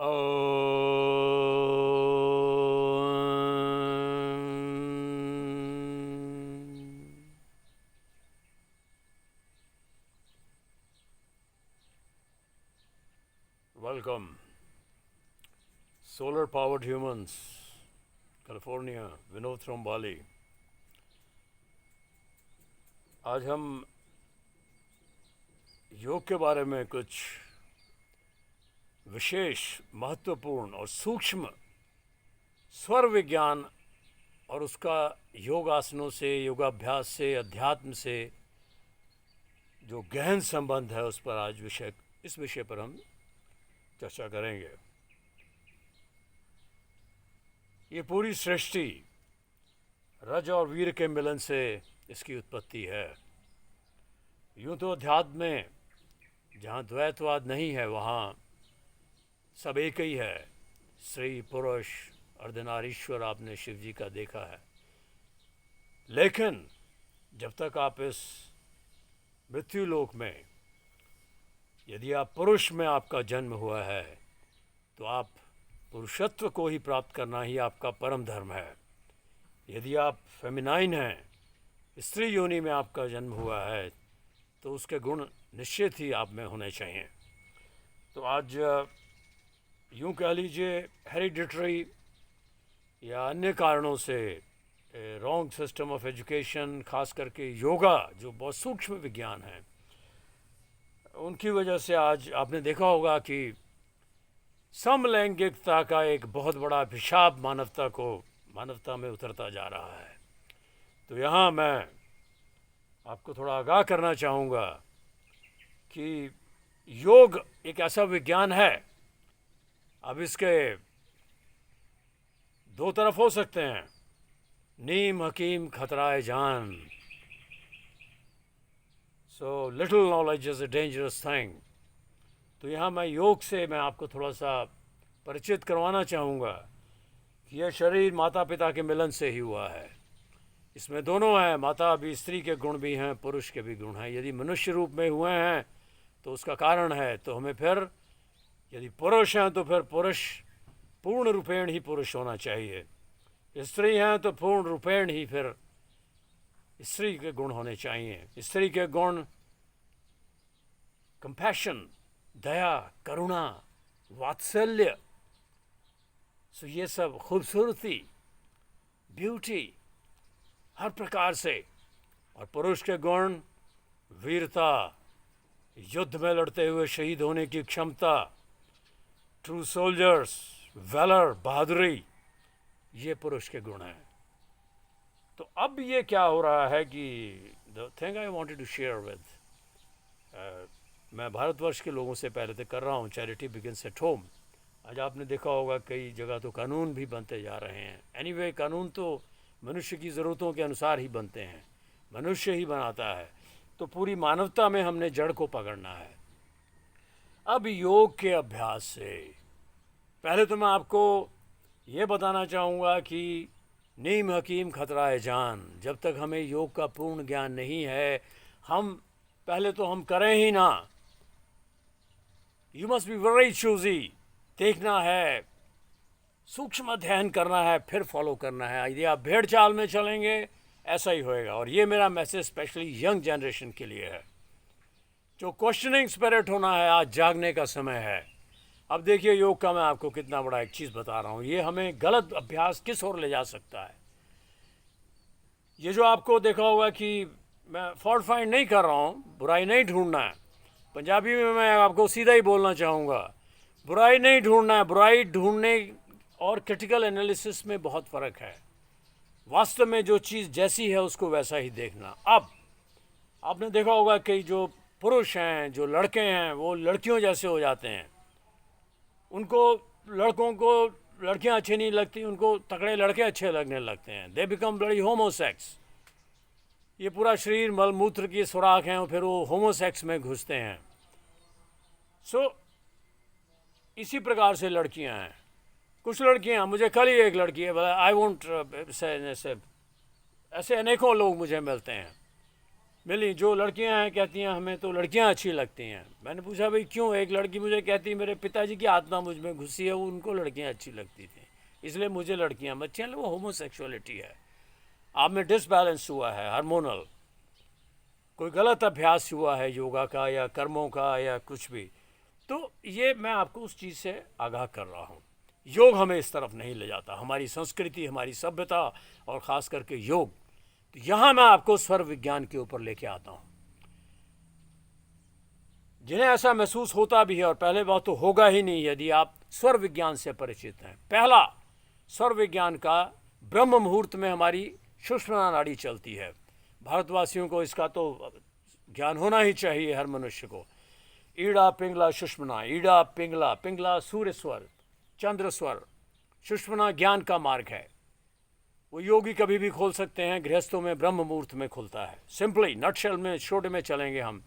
Welcome, solar powered humans, California, Vinod from Bali. आज हम योग के बारे में कुछ विशेष, महत्वपूर्ण और सूक्ष्म स्वर विज्ञान और उसका योगासनों से, योगाभ्यास से, अध्यात्म से जो गहन संबंध है उस पर आज इस विषय पर हम चर्चा करेंगे। ये पूरी सृष्टि रज और वीर के मिलन से इसकी उत्पत्ति है। यूं तो अध्यात्म में जहाँ द्वैतवाद नहीं है वहाँ सब एक ही है, स्त्री पुरुष अर्धनारीश्वर। आपने शिव जी का देखा है। लेकिन जब तक आप इस मृत्यु लोक में, यदि आप पुरुष में आपका जन्म हुआ है तो आप पुरुषत्व को ही प्राप्त करना ही आपका परम धर्म है। यदि आप फेमिनाइन हैं, स्त्री योनि में आपका जन्म हुआ है, तो उसके गुण निश्चित ही आप में होने चाहिए। तो आज यूं कह लीजिए हेरिडिटरी या अन्य कारणों से रॉन्ग सिस्टम ऑफ एजुकेशन, खास करके योगा जो बहुत सूक्ष्म विज्ञान है, उनकी वजह से आज आपने देखा होगा कि समलैंगिकता का एक बहुत बड़ा अभिशाप मानवता में उतरता जा रहा है। तो यहाँ मैं आपको थोड़ा आगाह करना चाहूँगा कि योग एक ऐसा विज्ञान है। अब इसके दो तरफ हो सकते हैं, नीम हकीम खतराए जान। So little knowledge is a dangerous thing. तो यहाँ मैं योग से मैं आपको थोड़ा सा परिचित करवाना चाहूँगा कि यह शरीर माता पिता के मिलन से ही हुआ है। इसमें दोनों हैं, माता भी, स्त्री के गुण भी हैं, पुरुष के भी गुण हैं। यदि मनुष्य रूप में हुए हैं तो उसका कारण है, तो हमें फिर यदि पुरुष हैं तो फिर पुरुष पूर्ण रूपेण ही पुरुष होना चाहिए। स्त्री हैं तो पूर्ण रूपेण ही फिर स्त्री के गुण होने चाहिए। स्त्री के गुण कंपैशन, दया, करुणा, वात्सल्य, सो ये सब खूबसूरती, ब्यूटी, हर प्रकार से। और पुरुष के गुण वीरता, युद्ध में लड़ते हुए शहीद होने की क्षमता, ट्रू सोल्जर्स, वैलर, बहादुरी, ये पुरुष के गुण हैं। तो अब ये क्या हो रहा है कि the thing I wanted to share with, मैं भारतवर्ष के लोगों से पहले तो कर रहा हूँ, चैरिटी बिगिंस एट होम। आज आपने देखा होगा कई जगह तो कानून भी बनते जा रहे हैं। एनीवे कानून तो मनुष्य की ज़रूरतों के अनुसार ही बनते हैं, मनुष्य ही बनाता है। तो पूरी मानवता में हमने जड़ को पकड़ना है। अब योग के अभ्यास से पहले तो मैं आपको ये बताना चाहूँगा कि नीम हकीम खतराए जान। जब तक हमें योग का पूर्ण ज्ञान नहीं है, हम पहले तो हम करें ही ना। You must be very choosy. देखना है, सूक्ष्म अध्ययन करना है, फिर फॉलो करना है। यदि आप भेड़ चाल में चलेंगे ऐसा ही होएगा। और ये मेरा मैसेज स्पेशली यंग जनरेशन के लिए है। जो क्वेश्चनिंग स्पिरिट होना है, आज जागने का समय है। अब देखिए योग का मैं आपको कितना बड़ा एक चीज़ बता रहा हूँ, ये हमें गलत अभ्यास किस ओर ले जा सकता है। ये जो आपको देखा होगा कि मैं फॉल्ट फाइंड नहीं कर रहा हूँ, बुराई नहीं ढूंढना है। पंजाबी में मैं आपको सीधा ही बोलना चाहूँगा, बुराई नहीं ढूंढना है। बुराई ढूंढने और क्रिटिकल एनालिसिस में बहुत फ़र्क है। वास्तव में जो चीज़ जैसी है उसको वैसा ही देखना। अब आपने देखा होगा कि जो पुरुष हैं, जो लड़के हैं, वो लड़कियों जैसे हो जाते हैं। उनको, लड़कों को लड़कियां अच्छी नहीं लगती, उनको तगड़े लड़के अच्छे लगने लगते हैं। They become bloody homosex. ये पूरा शरीर मलमूत्र की सुराख हैं और फिर वो होमोसेक्स में घुसते हैं। सो इसी प्रकार से लड़कियां हैं। कुछ लड़कियां, मुझे कल ही एक लड़की है, आई वोंट से, ऐसे अनेकों लोग मुझे मिलते हैं मिली जो लड़कियां हैं, कहती हैं हमें तो लड़कियां अच्छी लगती हैं। मैंने पूछा भाई क्यों? एक लड़की मुझे कहती मेरे पिताजी की आत्मा मुझ में घुसी है, वो उनको लड़कियां अच्छी लगती थी, इसलिए मुझे लड़कियां अच्छी हैं। वो होमोसेक्सुअलिटी है, आप में डिसबैलेंस हुआ है हार्मोनल, कोई गलत अभ्यास हुआ है योगा का या कर्मों का या कुछ भी। तो ये मैं आपको उस चीज़ से आगाह कर रहा हूँ। योग हमें इस तरफ नहीं ले जाता, हमारी संस्कृति, हमारी सभ्यता और ख़ास करके योग। तो यहाँ मैं आपको स्वर विज्ञान के ऊपर लेके आता हूँ। जिन्हें ऐसा महसूस होता भी है, और पहले बात तो होगा ही नहीं यदि आप स्वर विज्ञान से परिचित हैं। पहला, स्वर विज्ञान का ब्रह्म मुहूर्त में हमारी सुषुम्ना नाड़ी चलती है। भारतवासियों को इसका तो ज्ञान होना ही चाहिए, हर मनुष्य को। ईड़ा पिंगला सुषुम्ना, ईड़ा पिंगला, पिंगला सूर्य स्वर, चंद्र स्वर, सुषुम्ना ज्ञान का मार्ग है। वो योगी कभी भी खोल सकते हैं, गृहस्थों में ब्रह्म मुहूर्त में खुलता है। सिंपली नटशेल में छोटे में चलेंगे हम।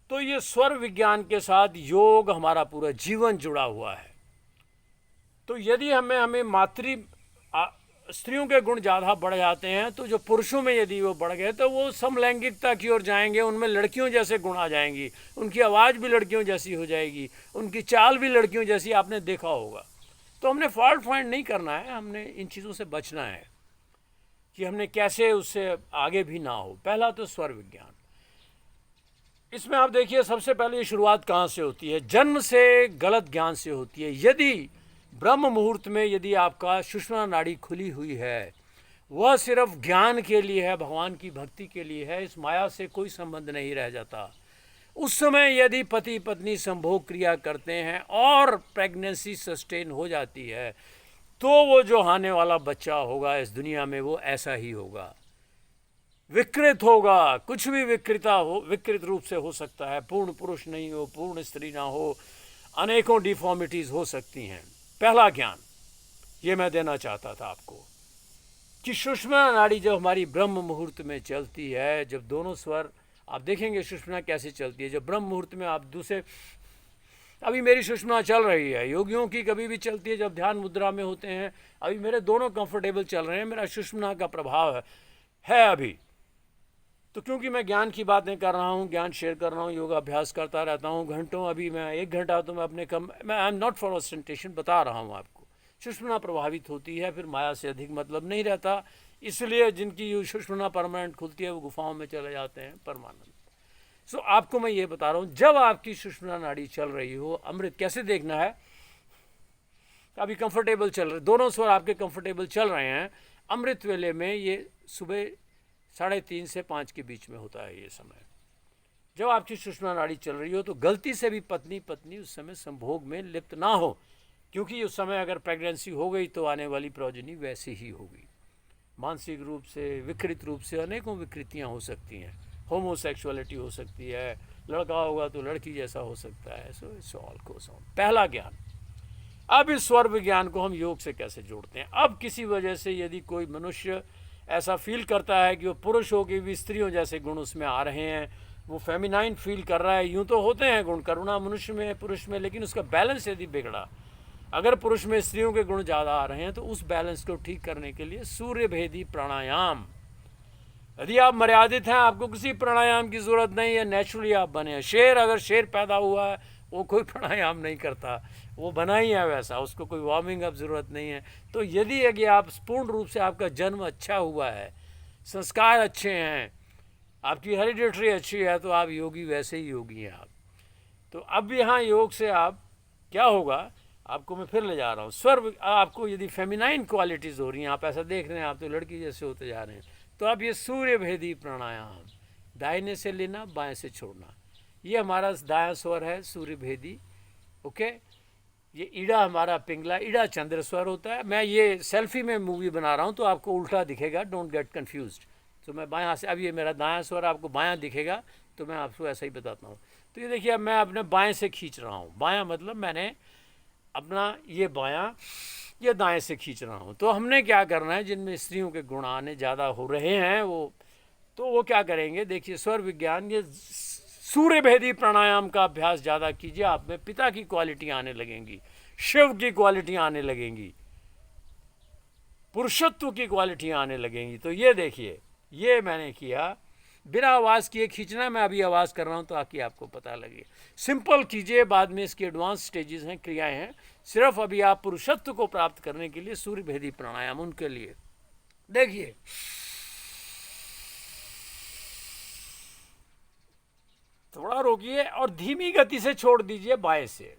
तो ये स्वर विज्ञान के साथ योग हमारा पूरा जीवन जुड़ा हुआ है। तो यदि हमें मातृ स्त्रियों के गुण ज़्यादा बढ़ जाते हैं, तो जो पुरुषों में यदि वो बढ़ गए तो वो समलैंगिकता की ओर जाएंगे, उनमें लड़कियों जैसे गुण आ जाएंगी, उनकी आवाज़ भी लड़कियों जैसी हो जाएगी, उनकी चाल भी लड़कियों जैसी आपने देखा होगा। तो हमने फॉल्ट फाइंड नहीं करना है, हमने इन चीज़ों से बचना है कि हमने कैसे उससे आगे भी ना हो। पहला तो स्वर विज्ञान। इसमें आप देखिए सबसे पहले शुरुआत कहाँ से होती है? जन्म से गलत ज्ञान से होती है। यदि ब्रह्म मुहूर्त में यदि आपका सुषुम्ना नाड़ी खुली हुई है, वह सिर्फ ज्ञान के लिए है, भगवान की भक्ति के लिए है, इस माया से कोई संबंध नहीं रह जाता। उस समय यदि पति पत्नी संभोग क्रिया करते हैं और प्रेगनेंसी सस्टेन हो जाती है, तो वो जो आने वाला बच्चा होगा इस दुनिया में वो ऐसा ही होगा, विकृत होगा। कुछ भी विकृता हो, विकृत रूप से हो सकता है, पूर्ण पुरुष नहीं हो, पूर्ण स्त्री ना हो, अनेकों डिफॉर्मिटीज़ हो सकती हैं। पहला ज्ञान ये मैं देना चाहता था आपको कि सुषुम्ना नाड़ी जब हमारी ब्रह्म मुहूर्त में चलती है, जब दोनों स्वर आप देखेंगे सुषुम्ना कैसे चलती है। जब ब्रह्म मुहूर्त में आप दूसरे, अभी मेरी सुषुम्ना चल रही है, योगियों की कभी भी चलती है जब ध्यान मुद्रा में होते हैं। अभी मेरे दोनों कंफर्टेबल चल रहे हैं, मेरा सुषुम्ना का प्रभाव है अभी। तो क्योंकि मैं ज्ञान की बातें कर रहा हूँ, ज्ञान शेयर कर रहा हूँ, योगा अभ्यास करता रहता हूँ घंटों। अभी मैं 1 घंटा तो मैं अपने मैं I am not for ostentation, बता रहा हूँ आपको। सुषुम्ना प्रभावित होती है, फिर माया से अधिक मतलब नहीं रहता। इसलिए जिनकी सुषुम्ना परमानेंट खुलती है वो गुफाओं में चले जाते हैं परमानेंट। सो आपको मैं ये बता रहा हूँ, जब आपकी सुषुम्ना नाड़ी चल रही हो, अमृत कैसे देखना है? अभी कंफर्टेबल चल रहे, दोनों स्वर आपके कंफर्टेबल चल रहे हैं। अमृत वेले में ये सुबह 3:30 से 5 के बीच में होता है ये समय। जब आपकी सुषुम्ना नाड़ी चल रही हो तो गलती से भी पत्नी उस समय संभोग में लिप्त ना हो, क्योंकि उस समय अगर प्रेगनेंसी हो गई तो आने वाली प्रोजनी वैसे ही होगी। मानसिक रूप से, विकृत रूप से अनेकों विकृतियाँ हो सकती हैं। होमोसेक्सुअलिटी हो सकती है, लड़का होगा तो लड़की जैसा हो सकता है। So it's all goes on. पहला ज्ञान। अब इस स्वर विज्ञान को हम योग से कैसे जोड़ते हैं? अब किसी वजह से यदि कोई मनुष्य ऐसा फील करता है कि वो पुरुष हो कि भी स्त्रियों जैसे गुण उसमें आ रहे हैं, वो फेमिनाइन फील कर रहा है, यूँ तो होते हैं गुण, करुणा मनुष्य में, पुरुष में, लेकिन उसका बैलेंस यदि बिगड़ा, अगर पुरुष में स्त्रियों के गुण ज़्यादा आ रहे हैं, तो उस बैलेंस को ठीक करने के लिए सूर्य भेदी प्राणायाम। यदि आप मर्यादित हैं, आपको किसी प्राणायाम की ज़रूरत नहीं है, नेचुरली आप बने। शेर, अगर शेर पैदा हुआ है वो कोई प्राणायाम नहीं करता, वो बना ही है वैसा, उसको कोई वार्मिंग अप ज़रूरत नहीं है। तो यदि आप पूर्ण रूप से आपका जन्म अच्छा हुआ है, संस्कार अच्छे हैं, आपकी हेरिडिटरी अच्छी है, तो आप योगी वैसे ही योगी हैं आप। तो अब यहाँ योग से आप क्या होगा, आपको मैं फिर ले जा रहा हूँ। स्वर आपको यदि फेमिनाइन क्वालिटीज़ हो रही हैं, आप ऐसा देख रहे हैं आप तो लड़की जैसे होते जा रहे हैं, तो आप ये सूर्य भेदी प्राणायाम, दाहिने से लेना, बाएं से छोड़ना, ये हमारा दायां स्वर है सूर्य भेदी। ओके, ये ईड़ा हमारा पिंगला, ईड़ा चंद्र स्वर होता है। मैं ये सेल्फी में मूवी बना रहा हूँ तो आपको उल्टा दिखेगा, डोंट गेट कन्फ्यूज्ड। तो मैं बायां से, अब ये मेरा दायां स्वर आपको बायां दिखेगा, तो मैं आपको ऐसा ही बताता हूँ। तो ये देखिए, अब मैं अपने बाएं से खींच रहा हूँ, बायां मतलब मैंने अपना ये बायां, ये दाएं से खींच रहा हूँ। तो हमने क्या करना है, जिनमें स्त्रियों के गुण आने ज़्यादा हो रहे हैं वो क्या करेंगे, देखिए स्वर विज्ञान, ये सूर्य भेदी प्राणायाम का अभ्यास ज़्यादा कीजिए, आप में पिता की क्वालिटी आने लगेंगी, शिव की क्वालिटी आने लगेंगी, पुरुषत्व की क्वालिटी आने लगेंगी। तो ये देखिए, ये मैंने किया, बिना आवाज़ किए खींचना। मैं अभी आवाज़ कर रहा हूँ ताकि आपको पता लगे। सिंपल कीजिए, बाद में इसकी एडवांस स्टेजेस हैं, क्रियाएं हैं। सिर्फ अभी आप पुरुषत्व को प्राप्त करने के लिए सूर्य भेदी प्राणायाम उनके लिए। देखिए, थोड़ा रोकिए और धीमी गति से छोड़ दीजिए बाएं से।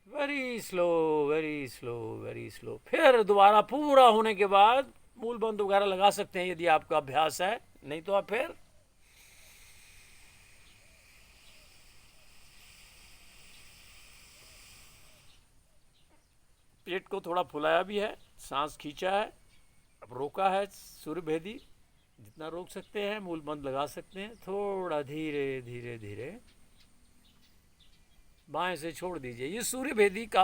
Very slow, very slow, very slow. फिर दोबारा पूरा होने के बाद मूल बंद वगैरह लगा सकते हैं यदि आपका अभ्यास है, नहीं तो आप फिर पेट को थोड़ा फुलाया भी है, सांस खींचा है, अब रोका है सूर्य भेदी। जितना रोक सकते हैं मूल बंद लगा सकते हैं। थोड़ा धीरे धीरे धीरे बाएं से छोड़ दीजिए। ये सूर्य भेदी का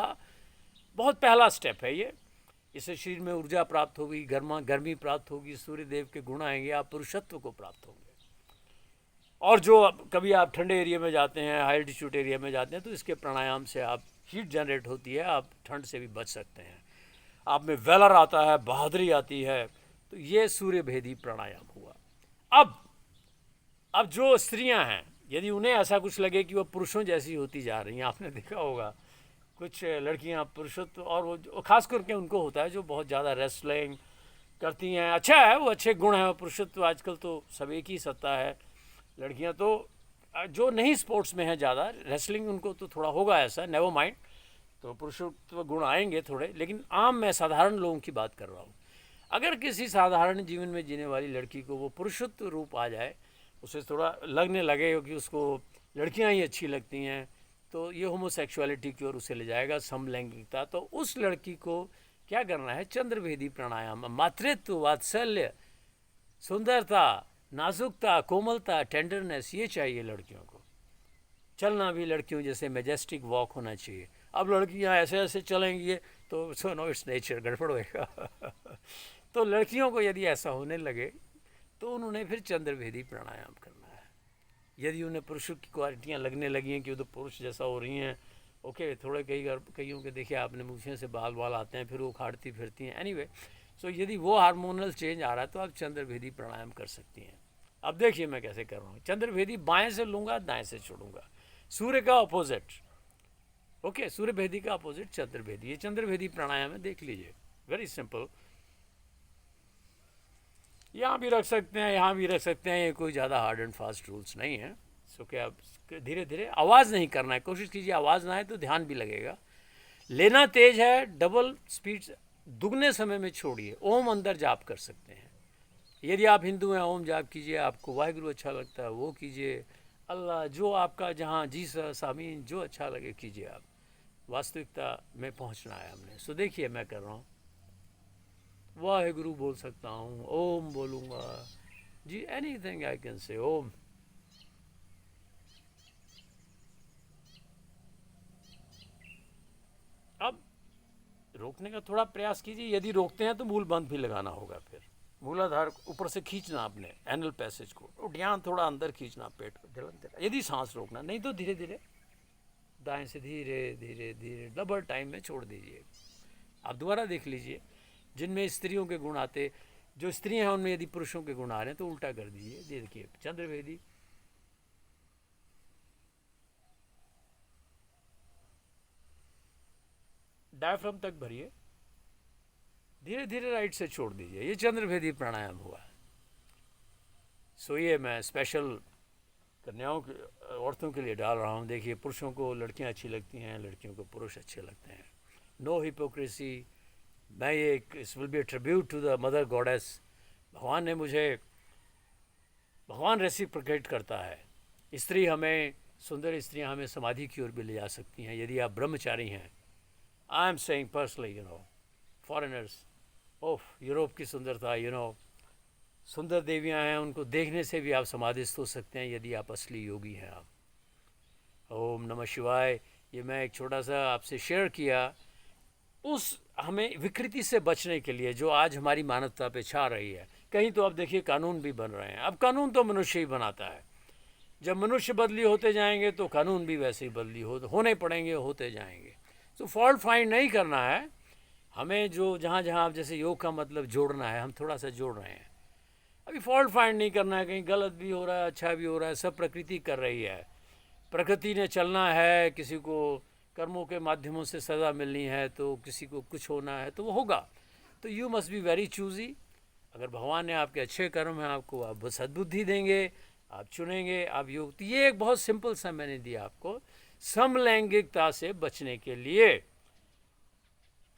बहुत पहला स्टेप है ये। इससे शरीर में ऊर्जा प्राप्त होगी, गर्मी प्राप्त होगी, सूर्य देव के गुण आएंगे, आप पुरुषत्व को प्राप्त होंगे। और जो कभी आप ठंडे एरिया में जाते हैं, हाई एल्टीट्यूड एरिया में जाते हैं, तो इसके प्राणायाम से आप हीट जनरेट होती है, आप ठंड से भी बच सकते हैं। आप में वेलर आता है, बहादुरी आती है। तो ये सूर्य भेदी प्राणायाम हुआ। अब जो स्त्रियां हैं, यदि उन्हें ऐसा कुछ लगे कि वो पुरुषों जैसी होती जा रही हैं, आपने देखा होगा कुछ लड़कियां पुरुषत्व, और वो खास करके उनको होता है जो बहुत ज़्यादा रेसलिंग करती हैं। अच्छा है, वो अच्छे गुण हैं। पुरुषत्व आजकल तो सब एक ही सत्ता है। लड़कियां तो जो नहीं स्पोर्ट्स में है ज़्यादा, रेसलिंग उनको तो थोड़ा होगा ऐसा, नेवर माइंड, तो पुरुषत्व गुण आएंगे थोड़े। लेकिन आम मैं साधारण लोगों की बात कर रहा हूँ। अगर किसी साधारण जीवन में जीने वाली लड़की को वो पुरुषत्व रूप आ जाए, उसे थोड़ा लगने लगे कि उसको लड़कियां ही अच्छी लगती हैं, तो ये होमोसेक्सुअलिटी की ओर उसे ले जाएगा, समलैंगिकता। तो उस लड़की को क्या करना है? चंद्रभेदी प्राणायाम। मातृत्व, वात्सल्य, सुंदरता, नाजुकता, कोमलता, टेंडरनेस, ये चाहिए लड़कियों को। चलना भी लड़कियों जैसे मैजेस्टिक वॉक होना चाहिए। अब लड़कियां ऐसे ऐसे चलेंगी तो सो नो इट्स नेचर, गड़बड़ होएगा। तो लड़कियों को यदि ऐसा होने लगे तो उन्होंने फिर चंद्रभेदी प्राणायाम करना है। यदि उन्हें पुरुष की क्वालिटियाँ लगने लगी हैं कि वो तो पुरुष जैसा हो रही हैं, ओके, थोड़े कईयों के देखिए आपने मूछें से बाल बाल आते हैं, फिर वो उखाड़ती फिरती हैं। एनीवे, सो यदि वो हार्मोनल चेंज आ रहा है तो आप चंद्रभेदी प्राणायाम कर सकती हैं। अब देखिए मैं कैसे कर रहा हूँ। चंद्रभेदी बाएं से लूँगा, दाएं से छोड़ूंगा। सूर्य का अपोजिट, ओके, सूर्य भेदी का अपोजिट चंद्रभेदी। ये चंद्रभेदी प्राणायाम है, देख लीजिए, वेरी सिंपल। यहाँ भी रख सकते हैं, यहाँ भी रख सकते हैं, ये कोई ज़्यादा हार्ड एंड फास्ट रूल्स नहीं है। सो क्या आप धीरे धीरे, आवाज़ नहीं करना है, कोशिश कीजिए आवाज़ ना आए तो ध्यान भी लगेगा। लेना तेज है, डबल स्पीड, दुगने समय में छोड़िए। ओम अंदर जाप कर सकते हैं। यदि आप हिंदू हैं, ओम जाप कीजिए। आपको वाहिगुरु अच्छा लगता है वो कीजिए। अल्लाह, जो आपका जहाँ जीसस, आमीन, जो अच्छा लगे कीजिए। आप वास्तविकता में पहुँचना है हमने। सो देखिए मैं कर रहा हूँ, वाहिगुरु बोल सकता हूँ, ओम बोलूँगा जी, एनीथिंग आई कैन से, ओम। अब रोकने का थोड़ा प्रयास कीजिए। यदि रोकते हैं तो मूल बंद भी लगाना होगा। फिर मूलाधार ऊपर से खींचना अपने एनल पैसेज को, और ध्यान थोड़ा अंदर खींचना, पेट को जलन, यदि सांस रोकना। नहीं तो धीरे धीरे दाएं से धीरे धीरे धीरे डबल टाइम में छोड़ दीजिए। आप दोबारा देख लीजिए, जिनमें स्त्रियों के गुण आते, जो स्त्रियां हैं उनमें यदि पुरुषों के गुण आ रहे हैं तो उल्टा कर दीजिए। देखिए चंद्रभेदी, डायफ्राम तक भरिए, धीरे धीरे राइट से छोड़ दीजिए। ये चंद्रभेदी प्राणायाम हुआ। सो ये मैं स्पेशल कन्याओं के, औरतों के लिए डाल रहा हूँ। देखिए, पुरुषों को लड़कियाँ अच्छी लगती हैं, लड़कियों को पुरुष अच्छे लगते हैं। No hypocrisy. मैं ये this will be tribute to the mother goddess. भगवान ने मुझे, भगवान रेसिप्रोकेट करता है। स्त्री हमें, सुंदर स्त्रियां हमें समाधि की ओर भी ले जा सकती हैं यदि आप ब्रह्मचारी हैं। I am saying personally, foreigners, of, Europe की सुंदरता, सुंदर देवियां हैं, उनको देखने से भी आप समाधिस्थ हो सकते हैं यदि आप असली योगी हैं आप। ओम नमः शिवाय। ये मैं एक छोटा सा आपसे शेयर किया उस हमें विकृति से बचने के लिए जो आज हमारी मानवता पे छा रही है। कहीं तो अब देखिए कानून भी बन रहे हैं। अब कानून तो मनुष्य ही बनाता है। जब मनुष्य बदली होते जाएंगे तो कानून भी वैसे ही बदली होने पड़ेंगे, होते जाएंगे। तो फॉल्ट फाइंड नहीं करना है हमें। जो जहाँ जहाँ, जैसे योग का मतलब जोड़ना है, हम थोड़ा सा जोड़ रहे हैं। अभी फॉल्ट फाइंड नहीं करना है, कहीं गलत भी हो रहा है अच्छा भी हो रहा है, सब प्रकृति कर रही है। प्रकृति ने चलना है, किसी को कर्मों के माध्यमों से सज़ा मिलनी है तो किसी को कुछ होना है तो वो होगा। तो you must be very choosy. अगर भगवान ने आपके अच्छे कर्म हैं, आपको आप सद्बुद्धि देंगे, आप चुनेंगे, आप योग। तो ये एक बहुत सिंपल सा मैंने दिया आपको समलैंगिकता से बचने के लिए।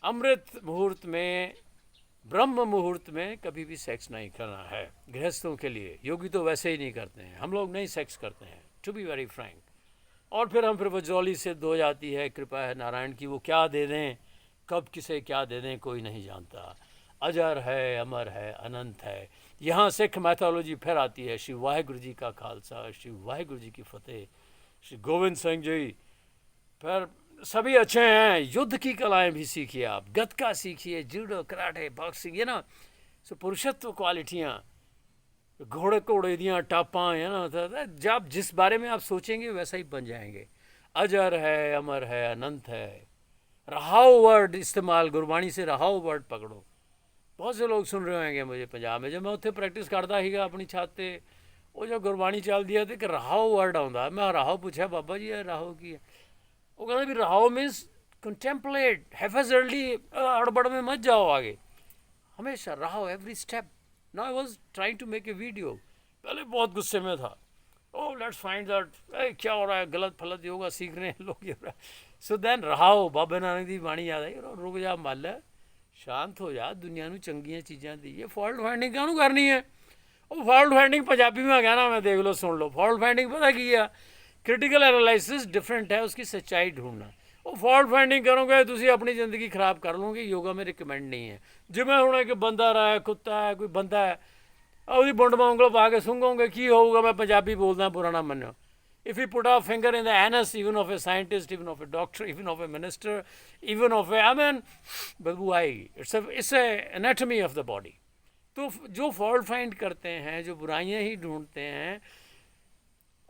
अमृत मुहूर्त में, ब्रह्म मुहूर्त में कभी भी सेक्स नहीं करना है गृहस्थों के लिए। योगी तो वैसे ही नहीं करते हैं, हम लोग नहीं सेक्स करते हैं, टू बी वेरी फ्रैंक। और फिर वजौली से दो जाती है, कृपा है नारायण की, वो क्या दे दें, कब किसे क्या दे दें कोई नहीं जानता। अजर है, अमर है, अनंत है। यहाँ सिख मैथोलॉजी फिर आती है। श्री वाहिगुरु जी का खालसा, श्री वाहिगुरु जी की फतेह। श्री गोविंद सिंह जी, फिर सभी अच्छे हैं। युद्ध की कलाएं भी सीखिए आप, गतका सीखिए, जूडो, कराटे, बॉक्सिंग, ये ना सो पुरुषत्व क्वालिटियाँ, घोड़े घोड़े दियाँ टापाँ, है ना। जब जिस बारे में आप सोचेंगे वैसा ही बन जाएंगे। अजर है, अमर है, अनंत है। रहाओ वर्ड इस्तेमाल, गुरबाणी से रहाओ वर्ड पकड़ो। बहुत से लोग सुन रहे होंगे मुझे पंजाब में, जब मैं उत्थे प्रैक्टिस करता हीगा अपनी छत ते, वो जो गुरबाणी चलती है तो एक रहाओ वर्ड आता। मैं रहाओ पूछा बाबा जी ये रहाओ की है? वो कहते भी रहाओ मीन्स कंटेम्पलेट, हैफेजर्डली, हड़बड़ में मत जाओ आगे, हमेशा रहाओ every step. Now I was trying to make a video, पहले बहुत गुस्से में था। ओह लेट्स फाइंड दैट, क्या हो रहा है, गलत फलत योगा सीख रहे हैं लोग, ये हो रहा है। सो देन रहाओ, बाबा नानक की बाणी याद आई, रुक जा मल, शांत हो जा, दुनिया ਨੂੰ ਚੰਗੀਆਂ ਚੀਜ਼ਾਂ दीजिए। फॉल्ट फाइंडिंग काहनूं करनी है? वो फॉल्ट फाइंडिंग पंजाबी में कहना मैं, देख लो सुन लो। फॉल्ट फाइंडिंग पता की है? क्रिटिकल एनालिसिस डिफरेंट है, उसकी सच्चाई ढूंढना। वो फॉल्ट फाइंडिंग करोगे तुम अपनी ज़िंदगी खराब कर लोगे। योगा में रिकमेंड नहीं है। जिमें हुण एक बंदा रहा है, कुत्ता है, कोई बंदा है, ਉਹਦੀ बुंड में ਉਂਗਲ पा के सूंघोगे की होगा? मैं पंजाबी बोलदा, बुरा ना मन्नो। If you put a finger in the anus, even of a scientist, even of a doctor, even of a minister, even of a, I mean, बदबू आएगी। It's a anatomy of the body। तो जो fault find करते हैं, जो बुराइयां ही ढूंढते हैं,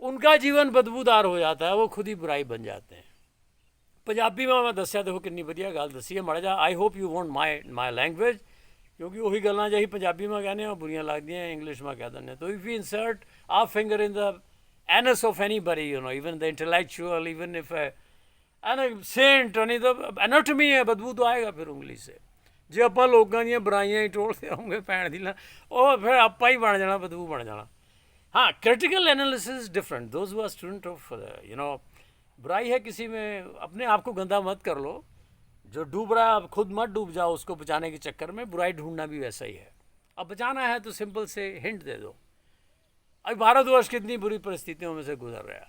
उनका जीवन बदबूदार हो जाता है, वो खुद ही बुराई बन जाते हैं। पंजाबी में मैं दसिया, देखो कितनी वधिया गल दसी है। माड़ा जा I hope you won't my language, क्योंकि वही गल्लां जी पंजाबी में कहने बुरियां लगदियां, इंग्लिश में कह दिंदे। तो if you insert a finger in the anus of anybody, you know, even the intellectual, even if a saint, नहीं तो anatomy है, बदबू तो आएगा फिर उंगली से। जे आप लोगों दी बुराइयां ही टोलते होंगे भैन दी, वो फिर आपा ही बन जाना, बदबू बन जाना। हाँ, critical analysis different. Those who are student of, you know, बुराई है किसी में, अपने आप को गंदा मत कर लो। जो डूब रहा है खुद मत डूब जाओ उसको बचाने के चक्कर में। बुराई ढूंढना भी वैसा ही है। अब बचाना है तो सिंपल से हिंट दे दो। अभी भारतवर्ष कितनी बुरी परिस्थितियों में से गुजर रहा है।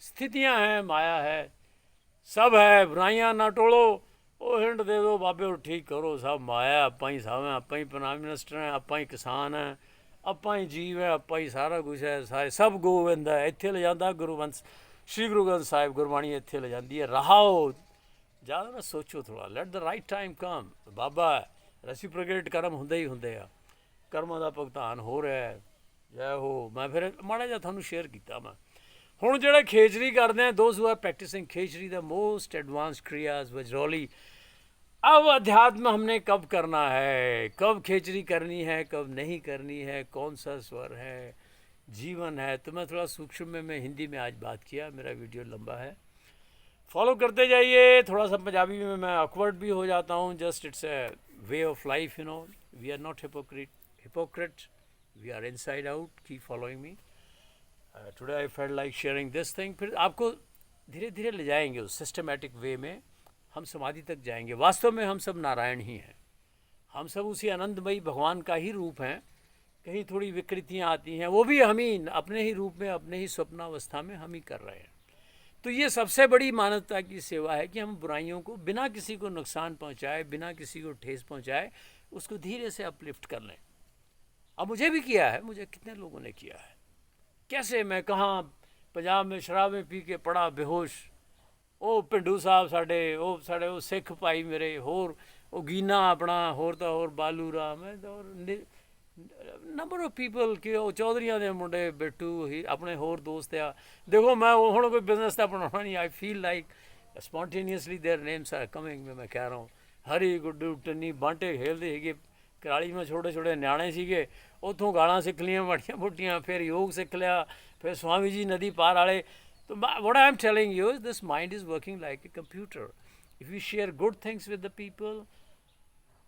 स्थितियां हैं, माया है, सब है, बुराइयां ना टोलो, वो हिंट दे दो, बाबे और ठीक करो, सब माया, आप ही सब हैं, आप ही प्राइम मिनिस्टर हैं, आप ही किसान हैं, आप ही जीव है, आप ही सारा कुछ है, सारे सब गोविंद है। इत्थे ले जाता गुरुवंश, श्री गुरु ग्रंथ साहिब गुरबाणी इत्थे ले जाती है। रहाओ, ज़्यादा ना सोचो थोड़ा, let the right time come. Baba reciprocate कर्म होंदे ही होंदे आ, कर्मां दा भुगतान हो रहा है। जय हो। मैं फिर माड़ा जिहा तुहानूं शेयर किया। मैं हुण जिहड़े खेचरी करते हैं, those who are practicing khechari, the most advance kriyas vajroli. अब अध्यात्म हमने कब करना है, कब खेचरी करनी है, कब नहीं करनी है, कौन सा स्वर है, जीवन है। तो मैं थोड़ा सूक्ष्म में मैं हिंदी में आज बात किया, मेरा वीडियो लंबा है, फॉलो करते जाइए। थोड़ा सा पंजाबी में मैं ऑकवर्ड भी हो जाता हूँ, just it's a way of life, you know. We are not hypocrite, we are inside out, keep following me। today I felt like sharing this thing। फिर आपको धीरे धीरे ले जाएंगे उस सिस्टमेटिक वे में, हम समाधि तक जाएंगे। वास्तव में हम सब नारायण ही हैं, हम सब उसी आनंदमयी भगवान का ही रूप हैं। कहीं थोड़ी विकृतियाँ आती हैं, वो भी हम ही अपने ही रूप में, अपने ही स्वप्नावस्था में हम ही कर रहे हैं। तो ये सबसे बड़ी मानवता की सेवा है कि हम बुराइयों को बिना किसी को नुकसान पहुँचाए, बिना किसी को ठेस पहुँचाए, उसको धीरे से अपलिफ्ट कर लें। अब मुझे भी किया है, मुझे कितने लोगों ने किया है। कैसे, मैं कहाँ पंजाब में शराबें पी के पड़ा बेहोश। ਉਹ पिंडू साहब साढ़े वो सिख भाई मेरे, होर वो गीना अपना, होर तो होर बालू राम है, और नंबर ऑफ पीपल कि वो चौधरियां दे मुंडे बिट्टू ही अपने होर दोस्त आ। देखो मैं हुण कोई बिजनेस तो बनाना नहीं। I feel like spontaneously their names are coming. मैं कह रहा हूँ हरी गुड्डू टन्नी बांटे खेलते है। कराली में छोटे छोटे न्याणे सीगे, ਉੱਥੋਂ ਗਾਲਾਂ ਸਿੱਖ ਲਈਆਂ ਮਾੜੀਆਂ ਮੋਟੀਆਂ, ਫਿਰ ਯੋਗ ਸਿੱਖ ਲਿਆ, ਫਿਰ ਸਵਾਮੀ ਜੀ ਨਦੀ ਪਾਰ ਵਾਲੇ। तो what I am telling you is this mind is working like a computer. If you share good things with the people,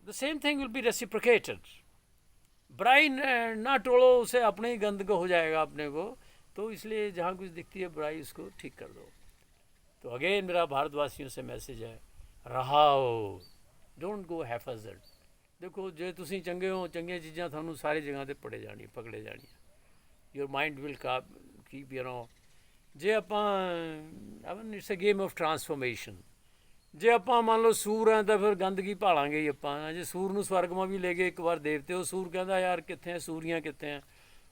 the same thing will be reciprocated. बुराई ना टोलो, उसे अपने ही गंद को हो जाएगा अपने को। तो इसलिए जहाँ कुछ दिखती है बुराई उसको ठीक कर दो। तो अगेन मेरा भारतवासियों से मैसेज है, रहाओ, डोंट गो हैफर्ड। देखो जे तुसी चंगे हो, चंगियां चीज़ां थानू सारी जगह ते पड़े जानी, पकड़े जानी। Your mind will keep you know, जे ਆਪਾਂ it's a game of transformation. ਜੇ ਆਪਾਂ ਮੰਨ ਲਓ ਸੂਰ ਹੈ ਤਾਂ ਫਿਰ ਗੰਦਗੀ ਭਾਲਾਂਗੇ ਹੀ ਆਪਾਂ। ਜੇ ਸੂਰ ਨੂੰ ਸਵਰਗਾਂ ਵੀ ਲੈ ਗਏ ਇੱਕ ਵਾਰ ਦੇਵਤੇ, ਉਹ ਸੂਰ ਕਹਿੰਦਾ ਯਾਰ ਕਿੱਥੇ ਆ ਸੂਰੀਆਂ, ਕਿੱਥੇ ਆ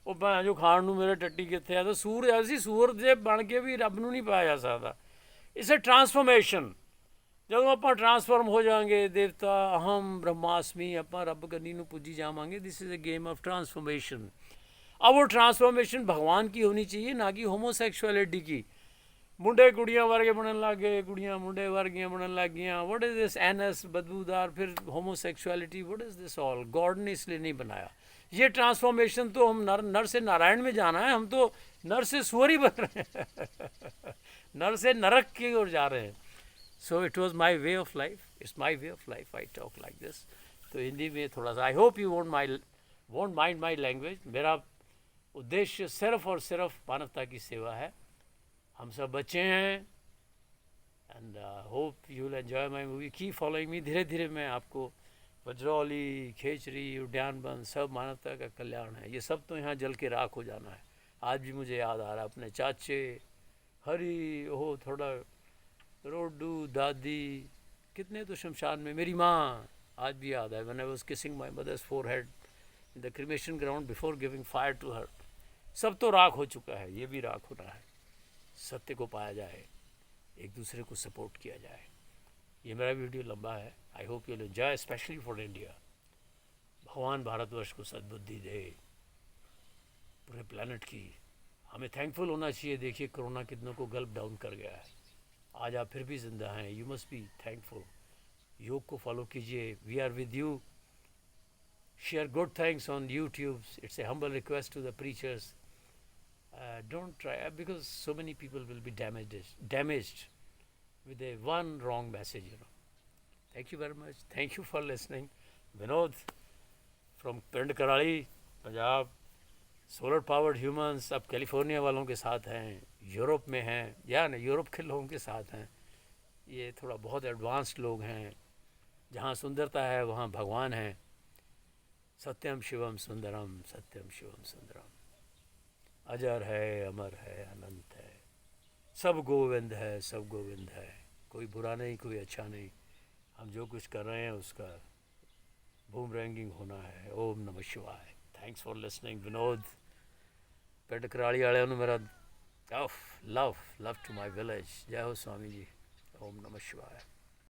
ਉਹ ਭਾਂ ਜੋ ਖਾਣ ਨੂੰ ਮੇਰੇ ਟੱਟੀ ਕਿੱਥੇ ਆ। ਤਾਂ ਸੂਰ ਅਸੀਂ ਸੂਰ ਜੇ ਬਣ ਕੇ ਵੀ ਰੱਬ ਨੂੰ ਨਹੀਂ ਪਾਇਆ ਜਾ ਸਕਦਾ। It's a transformation. ਜਦੋਂ ਆਪਾਂ ਟਰਾਂਸਫਾਰਮ ਹੋ ਜਾਵਾਂਗੇ, ਦੇਵਤਾ ਅਹਮ ਬ੍ਰਹਮਾਸਮੀ, ਆਪਾਂ ਰੱਬ ਕੰਨੀ ਨੂੰ ਪੁੱਜੀ ਜਾਵਾਂਗੇ। This is a game of transformation. अब वो ट्रांसफॉर्मेशन भगवान की होनी चाहिए, ना कि होमोसेक्सुअलिटी की। मुंडे कुड़ियाँ वर्गे बनने लग गए, कुड़ियाँ मुंडे वर्गियाँ बनने लग गई। व्हाट इज़ दिस एनस बदबूदार, फिर homosexuality, what is this all. God ने इसलिए नहीं बनाया ये ट्रांसफॉर्मेशन। तो हम नर से नारायण में जाना है, हम तो नर से सुअर ही बन रहे हैं नर से नरक की ओर जा रहे हैं। So it was my way of life, it's my way of life, I talk like this. तो हिंदी में थोड़ा सा, I hope you won't mind my language. मेरा उद्देश्य सिर्फ और सिर्फ मानवता की सेवा है। हम सब बच्चे हैं and hope you will enjoy my movie. की फॉलोइंग मी। धीरे धीरे मैं आपको वज्रौली, खेचरी, उद्यानवन, सब मानवता का कल्याण है। ये सब तो यहाँ जल के राख हो जाना है। आज भी मुझे याद आ रहा है अपने चाचे हरी, ओह थोड़ा रोडू, दादी, कितने तो शमशान में। मेरी माँ आज भी याद है, when I was kissing my mother's forehead in the cremation ground before giving fire to her. सब तो राख हो चुका है, ये भी राख होना है। सत्य को पाया जाए, एक दूसरे को सपोर्ट किया जाए। ये मेरा वीडियो लंबा है, I hope you will enjoy, specially for India. भगवान भारतवर्ष को सद्बुद्धि दे, पूरे प्लानट की। हमें थैंकफुल होना चाहिए। देखिए कोरोना कितनों को गल्प डाउन कर गया है, आज आप फिर भी जिंदा हैं। You must be thankful. Yoga को फॉलो कीजिए, we are with you. Share good things on YouTube. It's a humble request to the preachers. Don't try, because so many people will be damaged with a one wrong message, you know. Thank you very much. Thank you for listening. Vinod from पिंड कराली, Punjab. Solar powered humans अब California वालों के साथ हैं, Europe में हैं, या ना यूरोप के लोगों के साथ हैं। ये थोड़ा बहुत एडवांस्ड लोग हैं। जहाँ सुंदरता है वहाँ भगवान है। सत्यम शिवम सुंदरम, सत्यम शिवम सुंदरम। अजर है, अमर है, अनंत है, सब गोविंद है, सब गोविंद है। कोई बुरा नहीं, कोई अच्छा नहीं। हम जो कुछ कर रहे हैं उसका बूमरैंगिंग होना है। ओम नमः शिवाय। Thanks for listening. विनोद पिंड कराली वाले मेरा लव टू माई विलेज। जय हो स्वामी जी। ओम नमः शिवाय।